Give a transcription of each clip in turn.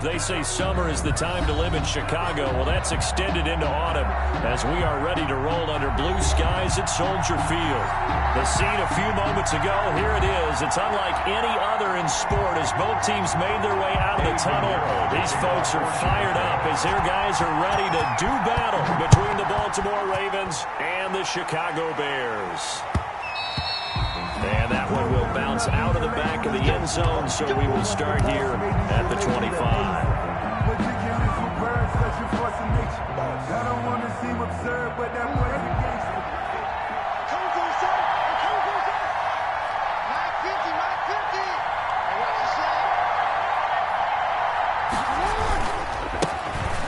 They say summer is the time to live in Chicago. Well, that's extended into autumn as we are ready to roll under blue skies at Soldier Field. The scene a few moments ago, here it is. It's unlike any other in sport as both teams made their way out of the tunnel. These folks are fired up as their guys are ready to do battle between the Baltimore Ravens and the Chicago Bears. And that one will bounce out of the back of the end zone, so we will start here at the 25.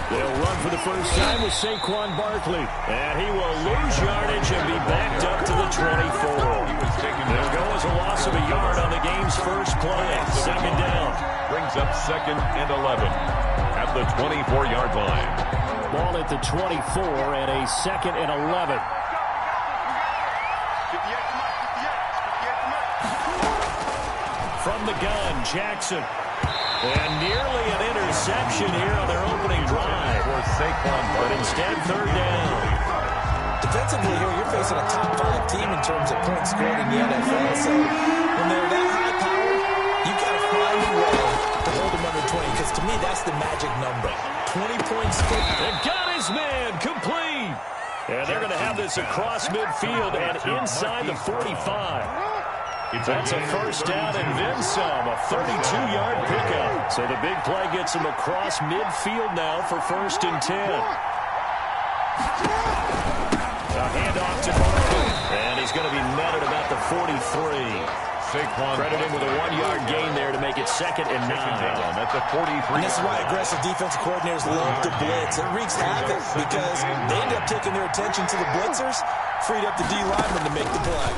They'll run for the first time with Saquon Barkley, and he will lose yardage and be backed up to the 24. They'll go as a loss of a yard on the game's first play. Second down. Brings up 2nd and 11 at the 24-yard line. Ball at the 24 and a 2nd and 11. From the gun, Jackson. And nearly an interception here on their opening drive. But instead, third down. Defensively here, you're facing a top-5 team in terms of points scored in the NFL. So when they're that high-powered, you've got to find a way to hold them under 20. Because to me, that's the magic number. 20 points scored. And got his man complete. And they're going to have this across midfield and inside the 45. That's a first down and then some, a 32-yard pickup. So the big play gets him across midfield now for 1st and 10. A handoff to Barkley, and he's going to be met at about the 43. Credit him with a 1-yard gain there to make it 2nd and 9. That's a 43. And this is why aggressive defensive coordinators love to blitz. It wreaks havoc because they end up taking their attention to the blitzers, freed up the D lineman to make the play.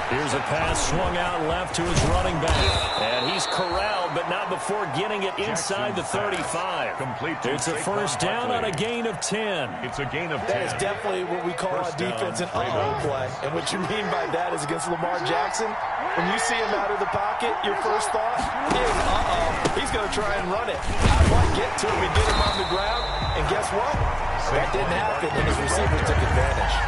Here's a pass swung out left to his running back. And he's corralled, but not before getting it inside the 35. It's a first down on a gain of 10. It's a gain of 10. That is definitely what we call a defense an uh-oh play. And what you mean by that is against Lamar Jackson, when you see him out of the pocket, your first thought is, he's going to try and run it. How do I get to him and get him on the ground? And guess what? That didn't happen, and his receivers took advantage.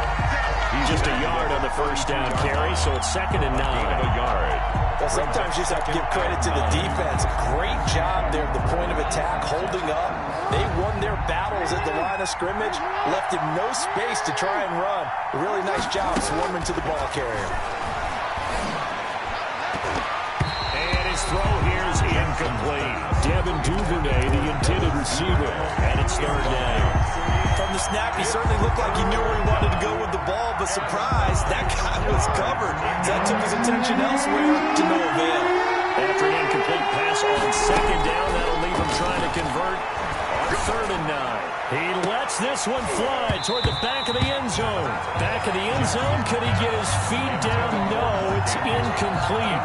Just a yard on the first down carry, so it's 2nd and 9. A yard. Well, sometimes you just have to give credit to the defense. Great job there at the point of attack, holding up. They won their battles at the line of scrimmage, left him no space to try and run. A really nice job swarming to the ball carrier. And his throw here is incomplete. Devin Duvernay, the intended receiver, and it's 3rd down. From the snap, he certainly looked like he knew where he wanted to go with the ball, but surprise, that guy was covered. So that took his attention elsewhere to no avail. After an incomplete pass on 2nd down, that'll leave him trying to convert on 3rd and 9. He lets this one fly toward the back of the end zone. Back of the end zone, could he get his feet down? No, it's incomplete.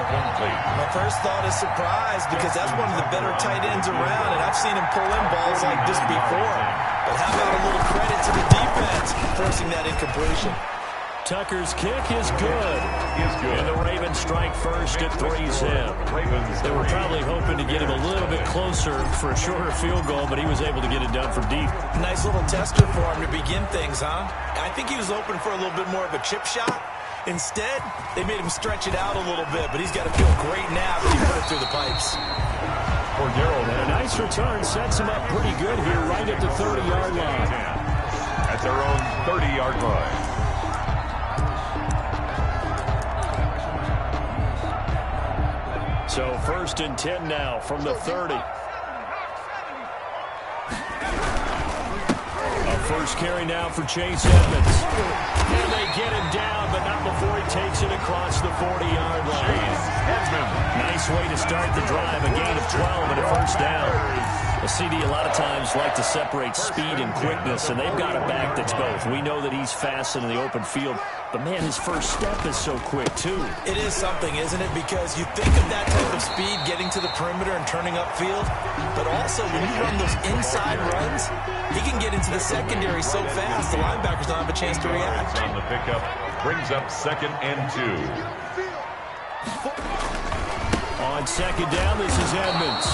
My first thought is surprise because that's one of the better tight ends around, and I've seen him pull in balls like this before. But how about a little credit to the defense forcing that incompletion? Tucker's kick is good. And the Ravens strike first at 3-zip. They were probably hoping to get him a little bit closer for a shorter field goal, but he was able to get it done from deep. Nice little tester for him to begin things, huh? I think he was open for a little bit more of a chip shot. Instead, they made him stretch it out a little bit, but he's got to feel great now that he put it through the pipes. And a nice return sets him up pretty good here right at the 30-yard line. At their own 30-yard line. So 1st and 10 now from the 30. A first carry now for Chase Edmonds. And they get him down, but not before he takes it across the 40-yard line. Nice way to start the drive, a gain of 12 and a first down. A CD a lot of times like to separate speed and quickness, and they've got a back that's both. We know that he's fast in the open field, but man, his first step is so quick too. It is something, isn't it? Because you think of that type of speed getting to the perimeter and turning upfield, but also when you run those inside runs, he can get into the secondary so fast the linebackers don't have a chance to react. On the pickup, brings up 2nd and 2. On 2nd down, this is Edmonds.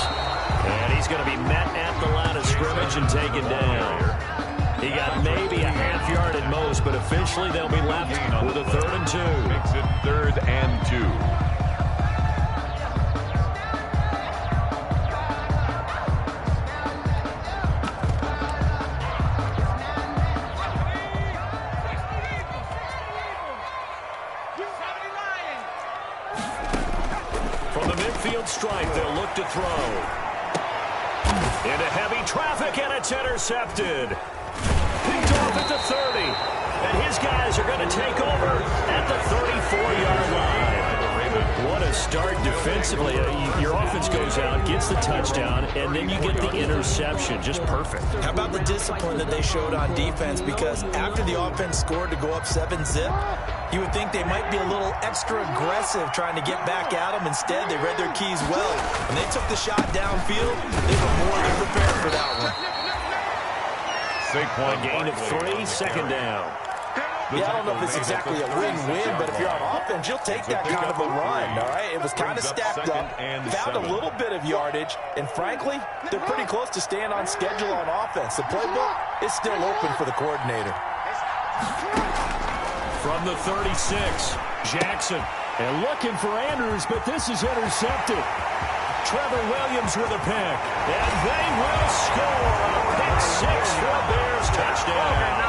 And he's going to be met at the line of scrimmage and taken down. He got maybe a half yard at most, but officially they'll be left with a 3rd and 2. Makes it 3rd and 2. From the midfield stripe, they'll look to throw. Into heavy traffic, and it's intercepted. Picked off at the 30. And his guys are going to take over at the 34-yard line. What a start defensively. Your offense goes out, gets the touchdown, and then you get the interception. Just perfect. How about the discipline that they showed on defense? Because after the offense scored to go up 7-zip, you would think they might be a little extra aggressive trying to get back at them. Instead, they read their keys well. When they took the shot downfield, they were more than prepared for that one. A gain of 3, 2nd down. Yeah, I don't know if it's exactly a win-win, but if you're on offense, you'll take that kind of a run, all right? It was kind of stacked up, found a little bit of yardage, and frankly, they're pretty close to staying on schedule on offense. The playbook is still open for the coordinator. From the 36, Jackson. And looking for Andrews, but this is intercepted. Trevor Williams with a pick. And they will score a pick 6 for a Bears touchdown.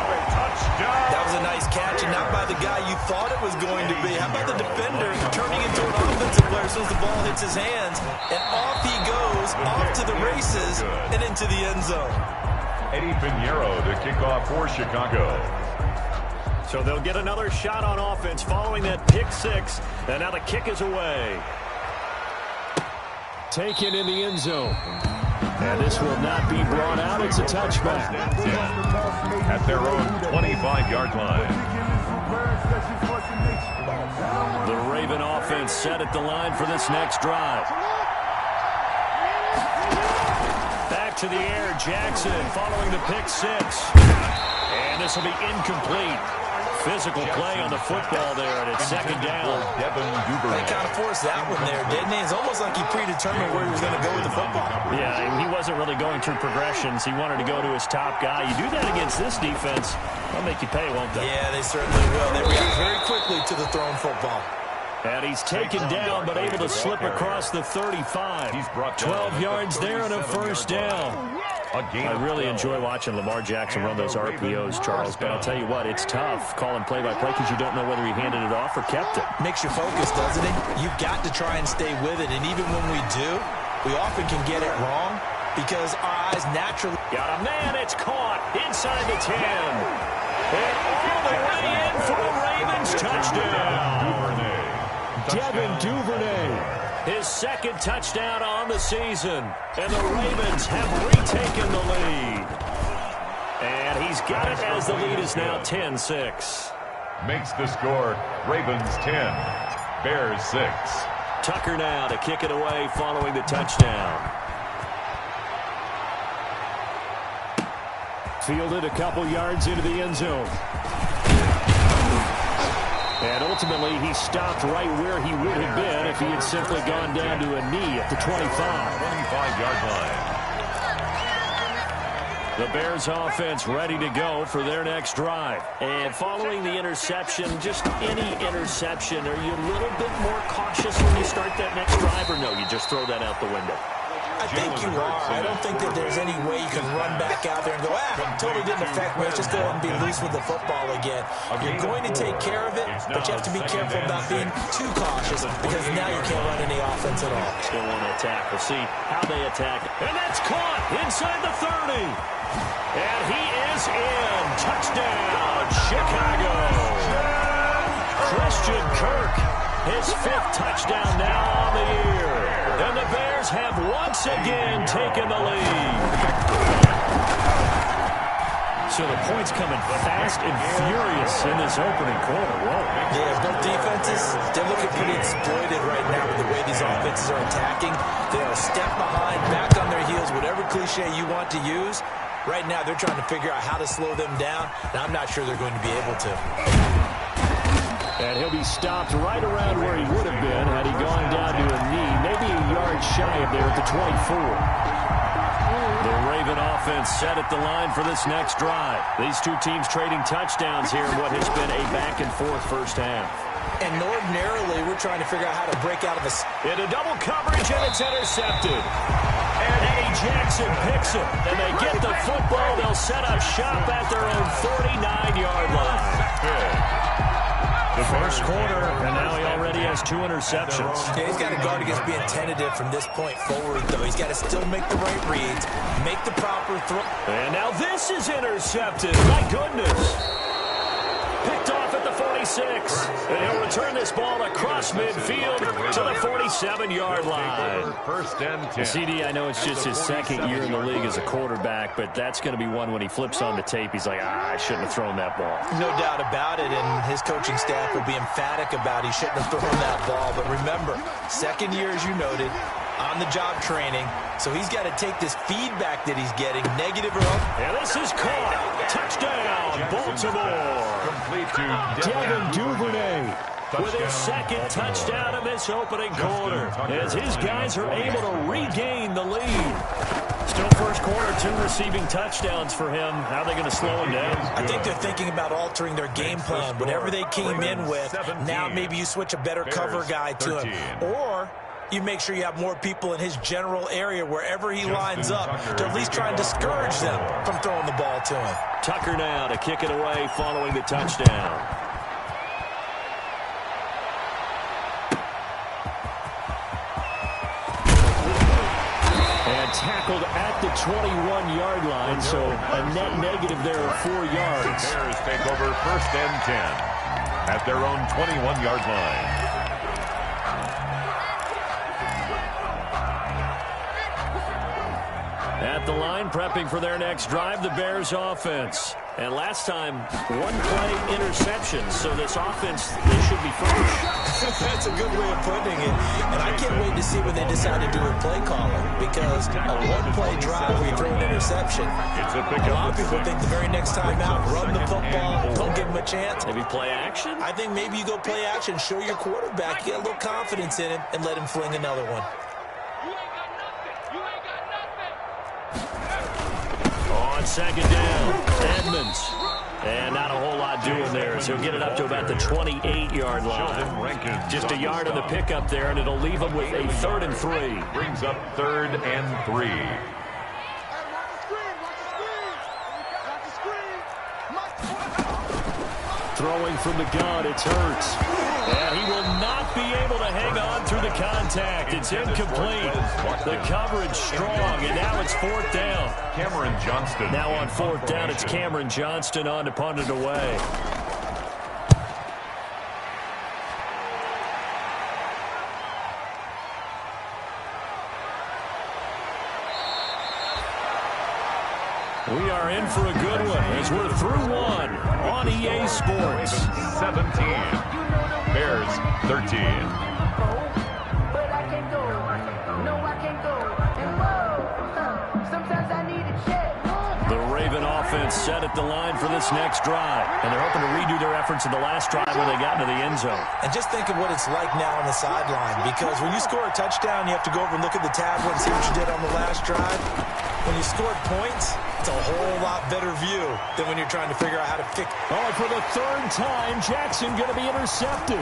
That was a nice catch, and not by the guy you thought it was going to be. How about the defender turning into an offensive player as soon as the ball hits his hands, and off he goes, off to the races, and into the end zone. Eddie Pinheiro to kick off for Chicago. So they'll get another shot on offense following that pick 6, and now the kick is away. Taken in the end zone. And this will not be brought out. It's a touchback. At their own 25-yard line. The Raven offense set at the line for this next drive. Back to the air, Jackson following the pick 6. And this will be incomplete. Physical play on the football there, and it's 2nd down. They kind of forced that one there, didn't he? It's almost like he predetermined where he was going to go with the football. Yeah, he wasn't really going through progressions. He wanted to go to his top guy. You do that against this defense, they'll make you pay, won't they? Yeah, they certainly will. They react very quickly to the thrown football. And he's taken down, but able to slip across the 35. 12 yards there and a 1st down. I really enjoy watching Lamar Jackson run those RPOs, Charles, but I'll tell you what, it's tough calling play-by-play because you don't know whether he handed it off or kept it. Makes you focus, doesn't it? You've got to try and stay with it, and even when we do, we often can get it wrong because our eyes naturally... Got a man, it's caught inside the 10. And all the way in for a Ravens touchdown. Devin Duvernay. His 2nd touchdown on the season. And the Ravens have retaken the lead. And he's got it as the lead is now 10-6. Makes the score Ravens 10, Bears 6. Tucker now to kick it away following the touchdown. Fielded a couple yards into the end zone. And ultimately, he stopped right where he would have been if he had simply gone down to a knee at the 25-yard line. The Bears offense ready to go for their next drive. And following the interception, just any interception, are you a little bit more cautious when you start that next drive, or no, you just throw that out the window? I think you are. I don't think that there's any way you can run back out there and go, totally didn't affect me. Let's just go ahead and be loose with the football again. You're going to take care of it, but you have to be careful about being too cautious because now you can't run any offense at all. Still want to attack. We'll see how they attack. And that's caught inside the 30. And he is in. Touchdown, Chicago. Christian Kirk, his 5th touchdown now on the year. And the Bears have once again taken the lead. So the points coming fast and furious in this opening quarter. Whoa. Yeah, both defenses, they're looking pretty exploited right now with the way these offenses are attacking. They are a step behind, back on their heels, whatever cliche you want to use. Right now, they're trying to figure out how to slow them down, and I'm not sure they're going to be able to. And he'll be stopped right around where he would have been had he gone down to a knee, maybe a yard shy of there at the 24. The Raven offense set at the line for this next drive. These two teams trading touchdowns here in what has been a back-and-forth first half. And ordinarily, we're trying to figure out how to break out of this. Into double coverage, and it's intercepted. And Eddie Jackson picks it. And they get the football. They'll set up shop at their own 49-yard line. The first quarter, and now he already has 2 interceptions. Yeah, he's got to guard against being tentative from this point forward, though. He's got to still make the right reads, make the proper throw. And now this is intercepted. My goodness. Picked off at the 46. And he'll return this ball across midfield to the 47-yard line. First and 10. CD, I know it's just his second year in the league as a quarterback, but that's going to be one when he flips on the tape. He's like, I shouldn't have thrown that ball. No doubt about it, and his coaching staff will be emphatic about he shouldn't have thrown that ball. But remember, second year, as you noted, on-the-job training, so he's got to take this feedback that he's getting, negative or up. And this is caught. Touchdown, Baltimore. Complete to Devin Duvernay with his second touchdown of this opening quarter, as his guys are able to regain the lead. Still first quarter, 2 receiving touchdowns for him. How are they going to slow him down? I think they're thinking about altering their game plan. Whatever they came in with, now maybe you switch a better cover guy to him. Or you make sure you have more people in his general area wherever he lines up to at least try and discourage them from throwing the ball to him. Tucker now to kick it away following the touchdown. And tackled at the 21-yard line, so a net negative there of 4 yards. The Bears take over first and 10 at their own 21-yard line. At the line, prepping for their next drive, the Bears offense. And last time, 1-play interception, so this offense, they should be fresh. That's a good way of putting it. And I can't wait to see what they decide to do with play calling, because a one-play drive where you throw an interception, a lot of people think the very next time out, run the football, don't give them a chance. Maybe play action? I think maybe you go play action, show your quarterback, get a little confidence in him, and let him fling another one. On second down, Edmonds. And not a whole lot doing there, so he'll get it up to about the 28-yard line. Just a yard on the pickup there, and it'll leave him with a 3rd and 3. Brings up 3rd and 3. Throwing from the gun, it's Hurts. And he will not be able to hang on through the contact. It's incomplete. The coverage strong, and now it's 4th down. Cameron Johnston. Now on 4th down, it's Cameron Johnston on to punt it away. We are in for a good one as we're through one on EA Sports. 17. Bears 13. The Raven offense set at the line for this next drive, and they're hoping to redo their efforts in the last drive when they got into the end zone. And just think of what it's like now on the sideline, because when you score a touchdown, you have to go over and look at the tablet and see what you did on the last drive. When you scored points, it's a whole lot better view than when you're trying to figure out how to fix. Oh, for the 3rd time, Jackson going to be intercepted.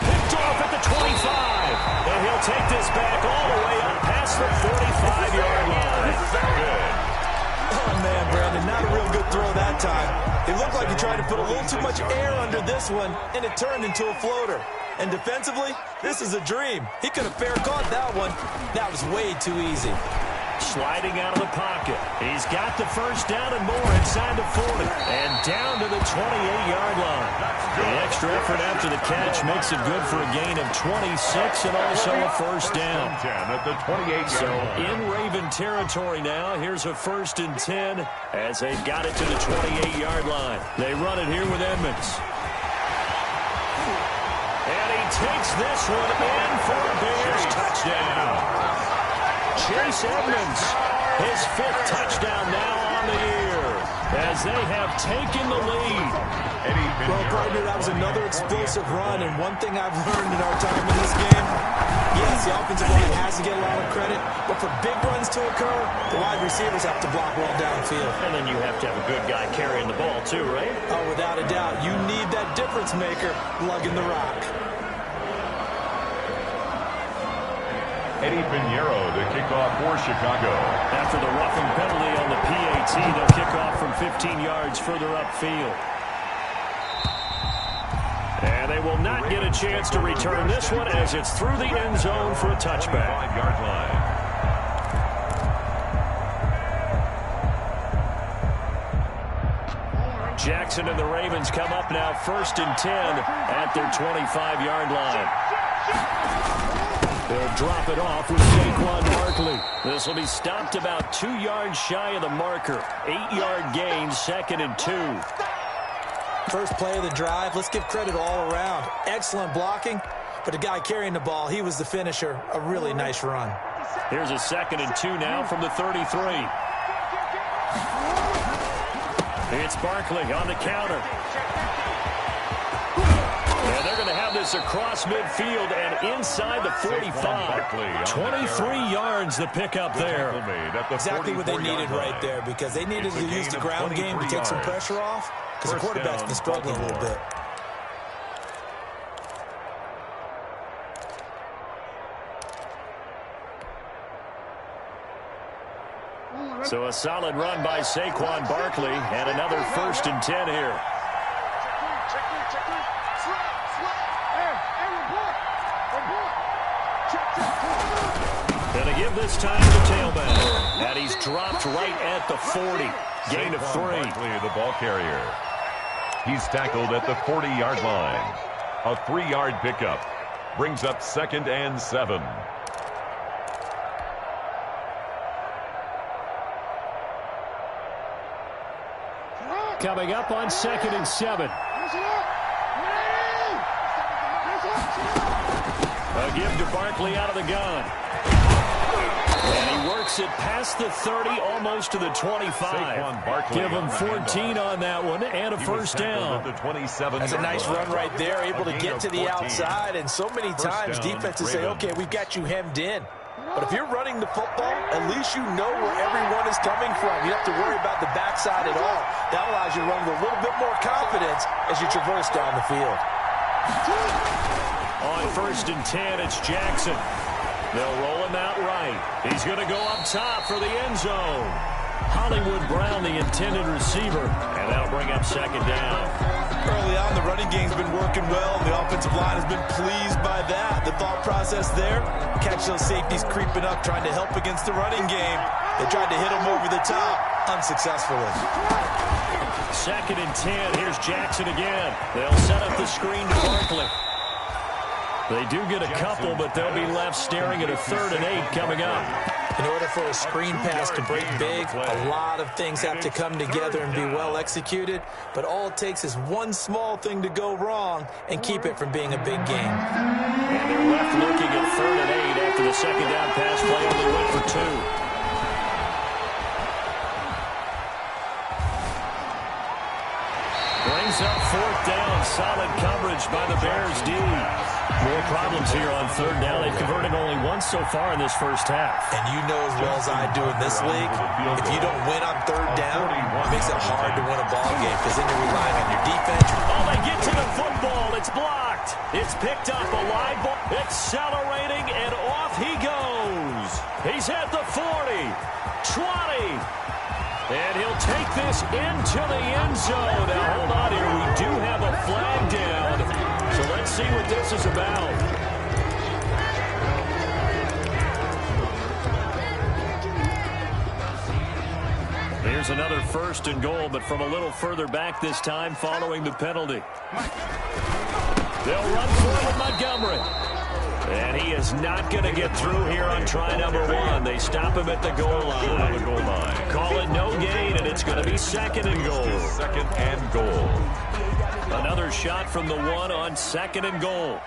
Picked off at the 25. And he'll take this back all the way up past the 45-yard line. Oh, man, Brandon, not a real good throw that time. It looked like he tried to put a little too much air under this one, and it turned into a floater. And defensively, this is a dream. He could have fair caught that one. That was way too easy. Sliding out of the pocket. He's got the first down and more inside the 40. And down to the 28-yard line. The extra effort after the catch makes it good for a gain of 26 and also a first down. At the 28-yard So line. in Raven territory now, here's a 1st and 10 as they've got it to the 28-yard line. They run it here with Edmonds. And he takes this one in for a Bears touchdown. Chase Edmonds, his 5th touchdown now on the year as they have taken the lead. Well, partner, that was another explosive run, and one thing I've learned in our time in this game, yes, the offensive line has to get a lot of credit, but for big runs to occur, the wide receivers have to block well downfield. And then you have to have a good guy carrying the ball too, right? Oh, without a doubt. You need that difference maker lugging the rock. Eddie Pinheiro to kick off for Chicago. After the roughing penalty on the PAT, they'll kick off from 15 yards further upfield. And they will not get a chance to return this one as it's through the end zone for a touchback. 5-yard line. Jackson and the Ravens come up now 1st and 10 at their 25-yard line. They'll drop it off with Saquon Barkley. This will be stopped about 2 yards shy of the marker. 8-yard gain, 2nd and 2. First play of the drive, let's give credit all around. Excellent blocking, but the guy carrying the ball, he was the finisher. A really nice run. Here's a 2nd and 2 now from the 33. It's Barkley on the counter. And they're going to have this across midfield and inside the 45. 23 yards the pickup there. Exactly what they needed right there, because they needed to use the ground game to take some pressure off, because the quarterback's been struggling a little bit. So a solid run by Saquon Barkley, and another 1st and 10 here. Going to give this time to tailback, and he's dropped right at the 40. Gain of 3. Barkley, the ball carrier. He's tackled at the 40-yard line. A 3-yard pickup brings up 2nd and 7. Coming up on 2nd and 7. A give to Barkley out of the gun. And he works it past the 30, almost to the 25. Give him 14 on that one, and a 1st down. That's a nice run right there, able to get to the outside, and so many times defenses say, okay, we've got you hemmed in. But if you're running the football, at least you know where everyone is coming from. You don't have to worry about the backside at all. That allows you to run with a little bit more confidence as you traverse down the field. On 1st and 10, it's Jackson. They'll roll him out right. He's going to go up top for the end zone. Hollywood Brown, the intended receiver, and that'll bring up 2nd down. Early on, the running game's been working well. The offensive line has been pleased by that. The thought process there, catch those safeties creeping up, trying to help against the running game. They tried to hit them over the top, unsuccessfully. 2nd and 10. Here's Jackson again. They'll set up the screen to Barkley. They do get a couple, but they'll be left staring at a 3rd and 8 coming up. In order for a screen pass to break big, a lot of things have to come together and be well executed, but all it takes is one small thing to go wrong and keep it from being a big game. And they're left looking at 3rd and 8 after the 2nd down pass play only went for 2. Brings up 4th down. Solid coverage by the Bears D. More problems here on 3rd down. They've converted only once so far in this first half. And you know as well as I do in this league, if you don't win on 3rd down, it makes it hard to win a ball game because then you're relying on your defense. Oh, they get to the football. It's blocked. It's picked up. A live ball. Accelerating, and off he goes. He's at the 40, 20. And he'll take this into the end zone. Now, hold on here. We do have a flag down. So let's see what this is about. Here's another 1st and goal, but from a little further back this time following the penalty. They'll run for it with Montgomery. And he is not going to get through here on try number 1. They stop him at the goal line. Call it no gain, and it's going to be 2nd and goal. 2nd and goal. Another shot from the 1 on 2nd and goal.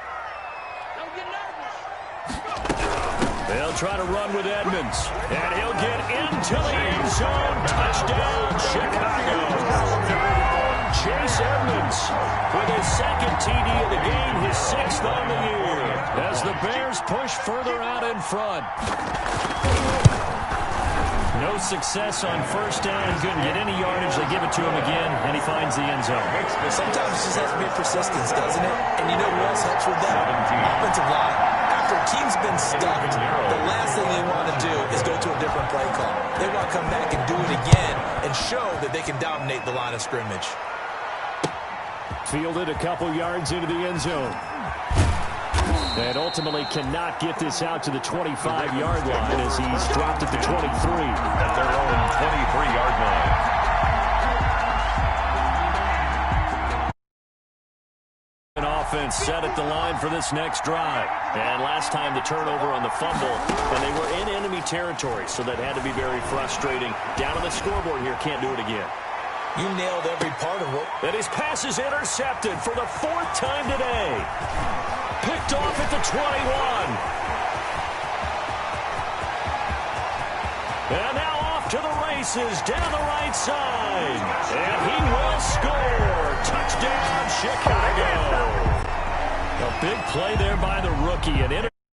They'll try to run with Edmonds. And he'll get into the end zone. Touchdown, Chicago. Chase Edmonds with his second TD of the game, his 6th on the year, as the Bears push further out in front. No success on first down. Couldn't get any yardage. They give it to him again, and he finds the end zone. Sometimes it just has to be persistence, doesn't it? And you know who else helps with that? Offensive line. After a team's been stuffed, the last thing they want to do is go to a different play call. They want to come back and do it again and show that they can dominate the line of scrimmage. Fielded a couple yards into the end zone. And ultimately cannot get this out to the 25-yard line as he's dropped at the 23. At their own 23-yard line. Offense set at the line for this next drive. And last time the turnover on the fumble, and they were in enemy territory, so that had to be very frustrating. Down on the scoreboard here, can't do it again. You nailed every part of it. And his pass is intercepted for the 4th time today. Picked off at the 21. And now off to the races down the right side. And he will score. Touchdown, Chicago. A big play there by the rookie.